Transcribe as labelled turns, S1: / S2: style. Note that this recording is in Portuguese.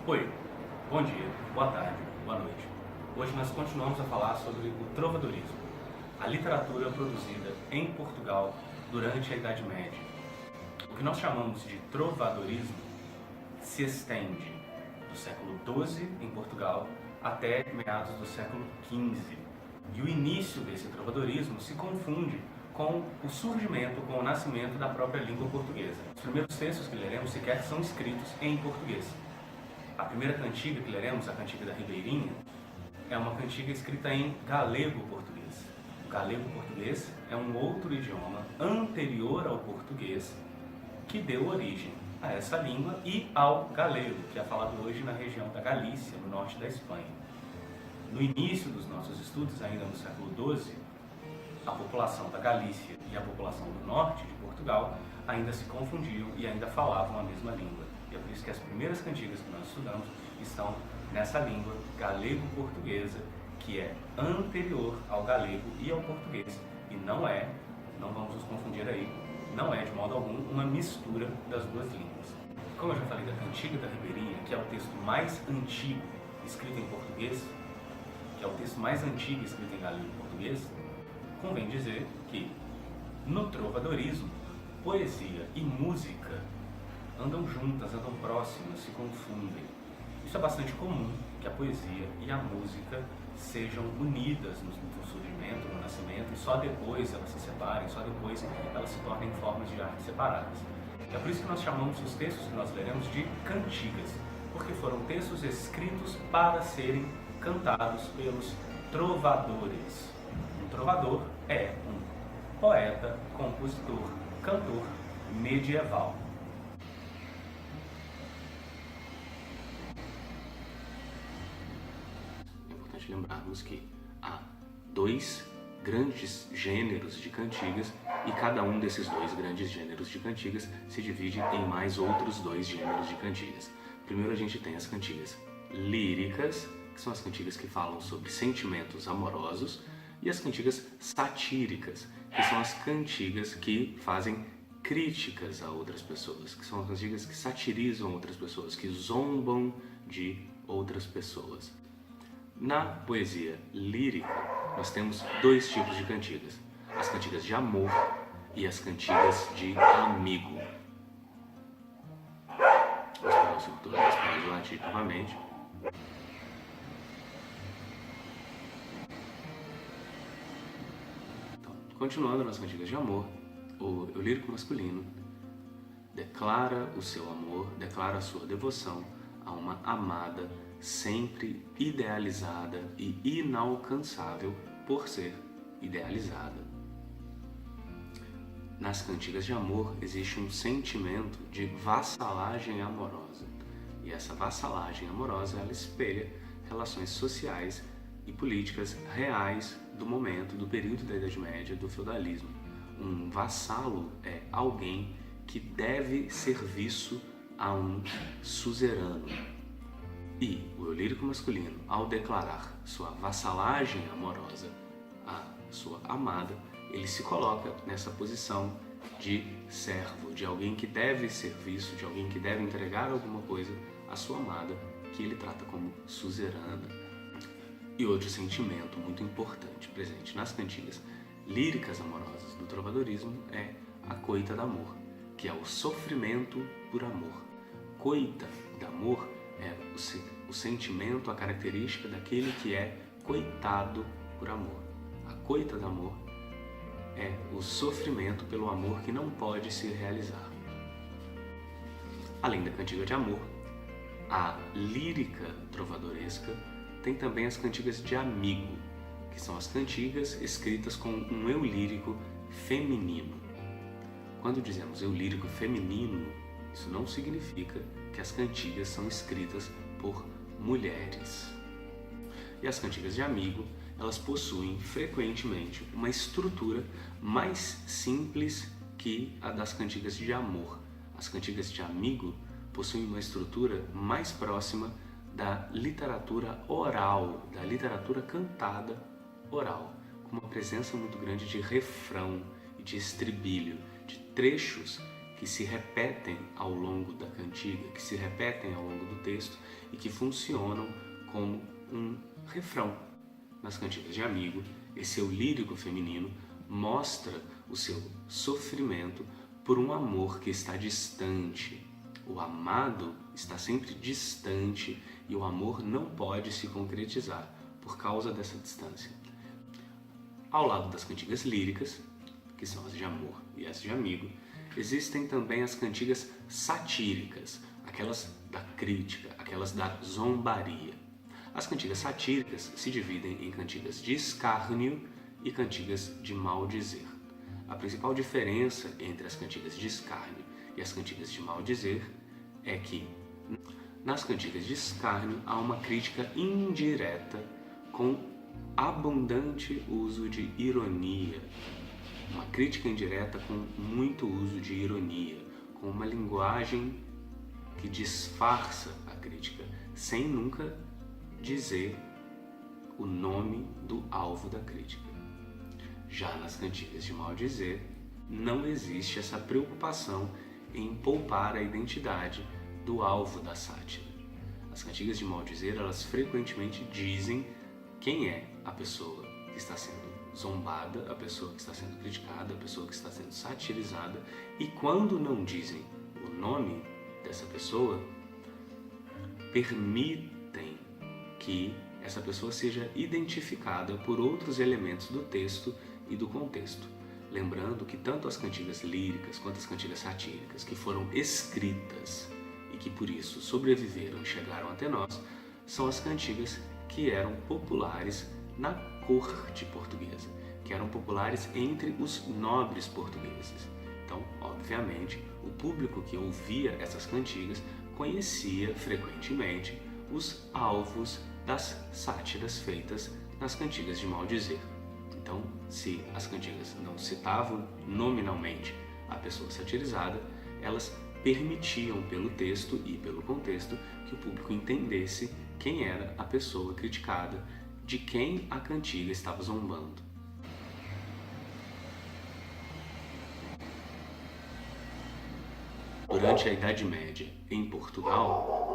S1: Oi, bom dia, boa tarde, boa noite. Hoje nós continuamos a falar sobre o trovadorismo, a literatura produzida em Portugal durante a Idade Média. O que nós chamamos de trovadorismo se estende do século XII em Portugal até meados do século XV. E o início desse trovadorismo se confunde com o surgimento, com o nascimento da própria língua portuguesa. Os primeiros textos que leremos sequer são escritos em português. A primeira cantiga que leremos, a Cantiga da Ribeirinha, é uma cantiga escrita em galego-português. O galego-português é um outro idioma anterior ao português que deu origem a essa língua e ao galego, que é falado hoje na região da Galícia, no norte da Espanha. No início dos nossos estudos, ainda no século XII, a população da Galícia e a população do norte de Portugal ainda se confundiam e ainda falavam a mesma língua. E é por isso que as primeiras cantigas que nós estudamos estão nessa língua galego-portuguesa, que é anterior ao galego e ao português. E não vamos nos confundir aí, não é de modo algum uma mistura das duas línguas. Como eu já falei da Cantiga da Ribeirinha, que é o texto mais antigo escrito em português, que é o texto mais antigo escrito em galego-português, convém dizer que no trovadorismo, poesia e música andam juntas, andam próximas, se confundem. Isso é bastante comum, que a poesia e a música sejam unidas no surgimento, no nascimento, e só depois elas se separem, só depois elas se tornem formas de arte separadas. É por isso que nós chamamos os textos que nós leremos de cantigas, porque foram textos escritos para serem cantados pelos trovadores. Um trovador é um poeta, compositor, cantor medieval. Lembrarmos que há dois grandes gêneros de cantigas e cada um desses dois grandes gêneros de cantigas se divide em mais outros dois gêneros de cantigas. Primeiro a gente tem as cantigas líricas, que são as cantigas que falam sobre sentimentos amorosos, e as cantigas satíricas, que são as cantigas que fazem críticas a outras pessoas, que são as cantigas que satirizam outras pessoas, que zombam de outras pessoas. Na poesia lírica, nós temos dois tipos de cantigas: as cantigas de amor e as cantigas de amigo. Vamos pegar o circuito para o latim novamente. Então, continuando nas cantigas de amor, o lírico masculino declara o seu amor, declara a sua devoção a uma amada sempre idealizada e inalcançável por ser idealizada. Nas cantigas de amor existe um sentimento de vassalagem amorosa, e essa vassalagem amorosa ela espelha relações sociais e políticas reais do momento, do período da Idade Média, do feudalismo. Um vassalo é alguém que deve serviço a um suzerano. E o eu lírico masculino, ao declarar sua vassalagem amorosa à sua amada, ele se coloca nessa posição de servo, de alguém que deve serviço, de alguém que deve entregar alguma coisa à sua amada, que ele trata como suzerana. E outro sentimento muito importante presente nas cantigas líricas amorosas do trovadorismo é a coita d'amor, que é o sofrimento por amor. Coita d'amor é o sentimento, a característica daquele que é coitado por amor. A coita d'amor é o sofrimento pelo amor que não pode se realizar. Além da cantiga de amor, a lírica trovadoresca tem também as cantigas de amigo, que são as cantigas escritas com um eu lírico feminino. Quando dizemos eu lírico feminino, isso não significa que as cantigas são escritas por mulheres. E as cantigas de amigo, elas possuem frequentemente uma estrutura mais simples que a das cantigas de amor. As cantigas de amigo possuem uma estrutura mais próxima da literatura oral, da literatura cantada oral, com uma presença muito grande de refrão e de estribilho, de trechos que se repetem ao longo da cantiga, que se repetem ao longo do texto e que funcionam como um refrão. Nas cantigas de amigo, esse eu lírico feminino mostra o seu sofrimento por um amor que está distante. O amado está sempre distante e o amor não pode se concretizar por causa dessa distância. Ao lado das cantigas líricas, que são as de amor e as de amigo, existem também as cantigas satíricas, aquelas da crítica, aquelas da zombaria. As cantigas satíricas se dividem em cantigas de escárnio e cantigas de maldizer. A principal diferença entre as cantigas de escárnio e as cantigas de maldizer é que nas cantigas de escárnio há uma crítica indireta com abundante uso de ironia. Uma crítica indireta com muito uso de ironia, com uma linguagem que disfarça a crítica, sem nunca dizer o nome do alvo da crítica. Já nas cantigas de maldizer, não existe essa preocupação em poupar a identidade do alvo da sátira. As cantigas de maldizer, elas frequentemente dizem quem é a pessoa que está sendo zombada, a pessoa que está sendo criticada, a pessoa que está sendo satirizada, e quando não dizem o nome dessa pessoa, permitem que essa pessoa seja identificada por outros elementos do texto e do contexto. Lembrando que tanto as cantigas líricas quanto as cantigas satíricas, que foram escritas e que por isso sobreviveram e chegaram até nós, são as cantigas que eram populares na corte portuguesa, que eram populares entre os nobres portugueses. Então, obviamente, o público que ouvia essas cantigas conhecia frequentemente os alvos das sátiras feitas nas cantigas de maldizer. Então, se as cantigas não citavam nominalmente a pessoa satirizada, elas permitiam pelo texto e pelo contexto que o público entendesse quem era a pessoa criticada, de quem a cantiga estava zombando. Durante a Idade Média, em Portugal,